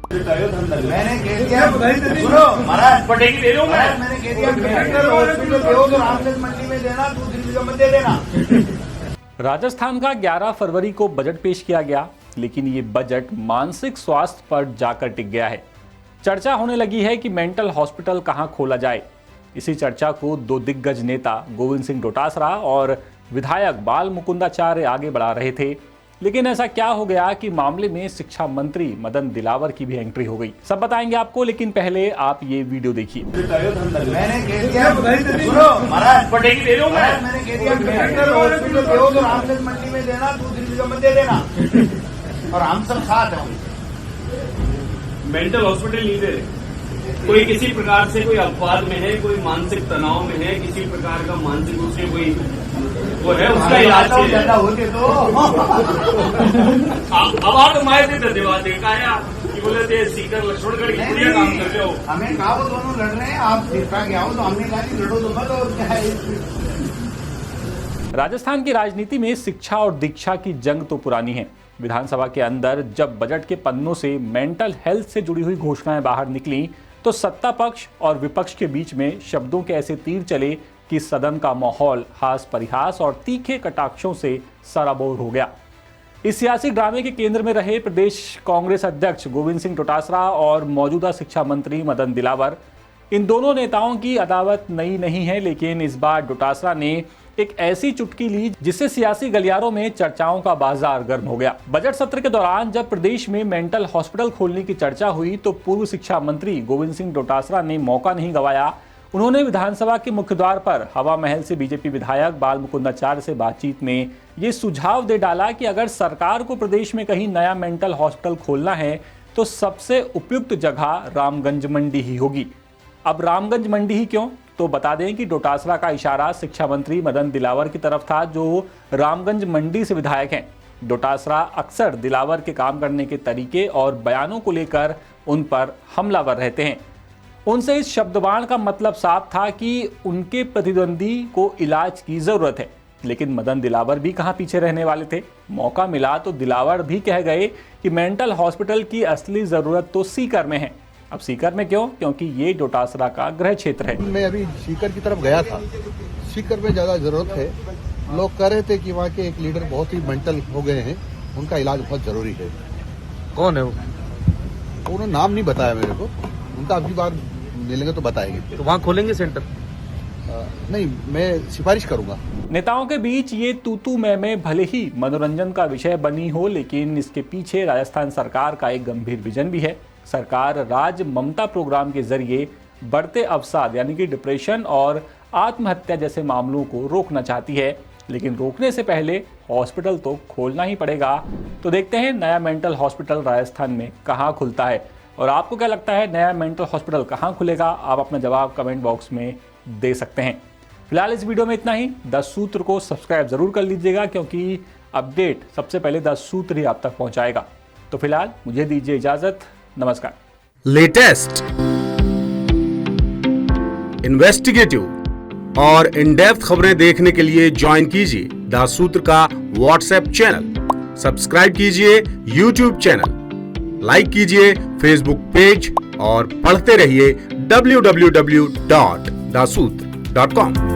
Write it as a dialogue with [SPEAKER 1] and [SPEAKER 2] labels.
[SPEAKER 1] मैंने कह दिया, सुनो महाराज,
[SPEAKER 2] पटेगी दे रहा हूँ
[SPEAKER 1] मैंने कह दिया मेडिकल हॉस्पिटल दो तो रामगंज मंडी में देना, दूसरी जगह मत दे देना।
[SPEAKER 3] राजस्थान का 11 फरवरी को बजट पेश किया गया, लेकिन ये बजट मानसिक स्वास्थ्य पर जाकर टिक गया है। चर्चा होने लगी है कि मेंटल हॉस्पिटल कहां खोला जाए। इसी चर्चा को दो दिग्गज नेता गोविंद सिंह डोटासरा और विधायक बाल मुकुंदाचार्य आगे बढ़ा रहे थे। लेकिन ऐसा क्या हो गया कि मामले में शिक्षा मंत्री मदन दिलावर की भी एंट्री हो गई। सब बताएंगे आपको, लेकिन पहले आप ये वीडियो देखिए।
[SPEAKER 1] मैंने कह दिया, सुनो महाराज,
[SPEAKER 2] पटेगी दे रहा हूँ
[SPEAKER 1] मैंने कह दिया मेडिकल हॉस्पिटल दो तो रामगंज मंडी में देना, दूसरी जगह मत दे देना। और हम सब साथ हैं।
[SPEAKER 2] मेंटल हॉस्पिटल नहीं दे रहे। कोई किसी प्रकार से कोई अपवाद में है, कोई मानसिक तनाव में है, किसी प्रकार का मानसिक रूप से कोई वो है, उसका इलाज
[SPEAKER 1] ज्यादा होते तो
[SPEAKER 2] अब आप माए थे धन्यवाद देखा है कि बोले थे सीकर लक्ष्मणगढ़ की बढ़िया काम कर रहे हो।
[SPEAKER 1] हमें कहा वो दोनों लड़ रहे हैं, आप सिरपा के आओ, तो हमने कहा कि लड़ो तो मत, और क्या है।
[SPEAKER 3] राजस्थान की राजनीति में शिक्षा और दीक्षा की जंग तो पुरानी है। विधानसभा के अंदर जब बजट के पन्नों से मेंटल हेल्थ से जुड़ी हुई घोषणाएं बाहर निकली तो सत्ता पक्ष और विपक्ष के बीच में शब्दों के ऐसे तीर चले कि सदन का माहौल हास परिहास और तीखे कटाक्षों से सराबोर हो गया। इस सियासी ड्रामे के केंद्र में रहे प्रदेश कांग्रेस अध्यक्ष गोविंद सिंह डोटासरा और मौजूदा शिक्षा मंत्री मदन दिलावर। इन दोनों नेताओं की अदावत नई नहीं है, लेकिन इस बार डोटासरा ने एक ऐसी चुटकी ली जिससे सियासी गलियारों में चर्चाओं का बाजार गर्म हो गया। बजट सत्र के दौरान जब प्रदेश में मेंटल हॉस्पिटल खोलने की चर्चा हुई तो पूर्व शिक्षा मंत्री गोविंद सिंह डोटासरा ने मौका नहीं गंवाया। उन्होंने विधानसभा के मुख्य द्वार पर हवा महल से बीजेपी विधायक बाल मुकुंदाचार्य से बातचीत में ये सुझाव दे डाला कि अगर सरकार को प्रदेश में कहीं नया मेंटल हॉस्पिटल खोलना है तो सबसे उपयुक्त जगह रामगंज मंडी ही होगी। अब रामगंज मंडी ही क्यों, तो बता दें कि डोटासरा का इशारा शिक्षा मंत्री मदन दिलावर की तरफ था, जो रामगंज मंडी से विधायक हैं। डोटासरा अक्सर दिलावर के काम करने के तरीके और बयानों को लेकर उन पर हमलावर रहते हैं। उनसे इस शब्दबाण का मतलब साफ था कि उनके प्रतिद्वंदी को इलाज की जरूरत है। लेकिन मदन दिलावर भी कहां पीछे रहने वाले थे। मौका मिला तो दिलावर भी कह गए कि मेंटल हॉस्पिटल की असली जरूरत तो सीकर में है। अब सीकर में क्यों? क्योंकि ये डोटासरा का गृह क्षेत्र है।
[SPEAKER 4] मैं अभी सीकर की तरफ गया था। सीकर में ज्यादा जरूरत है। लोग कह रहे थे कि वहाँ के एक लीडर बहुत ही मेंटल हो गए हैं, उनका इलाज बहुत जरूरी है।
[SPEAKER 5] कौन है वो?
[SPEAKER 4] उन्होंने नाम नहीं बताया मेरे को, उनका अगली बार मिलेंगे तो बताएंगे।
[SPEAKER 5] तो वहाँ खोलेंगे सेंटर?
[SPEAKER 4] नहीं, मैं सिफारिश करूंगा।
[SPEAKER 3] नेताओं के बीच ये तू मैं भले ही मनोरंजन का विषय बनी हो, लेकिन इसके पीछे राजस्थान सरकार का एक गंभीर विजन भी है। सरकार राज ममता प्रोग्राम के जरिए बढ़ते अवसाद यानी कि डिप्रेशन और आत्महत्या जैसे मामलों को रोकना चाहती है, लेकिन रोकने से पहले हॉस्पिटल तो खोलना ही पड़ेगा। तो देखते हैं नया मेंटल हॉस्पिटल राजस्थान में कहां खुलता है, और आपको क्या लगता है नया मेंटल हॉस्पिटल कहां खुलेगा? आप अपना जवाब कमेंट बॉक्स में दे सकते हैं। फिलहाल इस वीडियो में इतना ही। 10 सूत्र को सब्सक्राइब जरूर कर लीजिएगा, क्योंकि अपडेट सबसे पहले 10 सूत्र ही आप तक पहुंचाएगा। तो फिलहाल मुझे दीजिए इजाजत। नमस्कार।
[SPEAKER 6] लेटेस्ट, इन्वेस्टिगेटिव और इन डेप्थ खबरें देखने के लिए ज्वाइन कीजिए द सूत्र का व्हाट्सएप चैनल, सब्सक्राइब कीजिए यूट्यूब चैनल, लाइक कीजिए फेसबुक पेज और पढ़ते रहिए www.daसूत्र.com।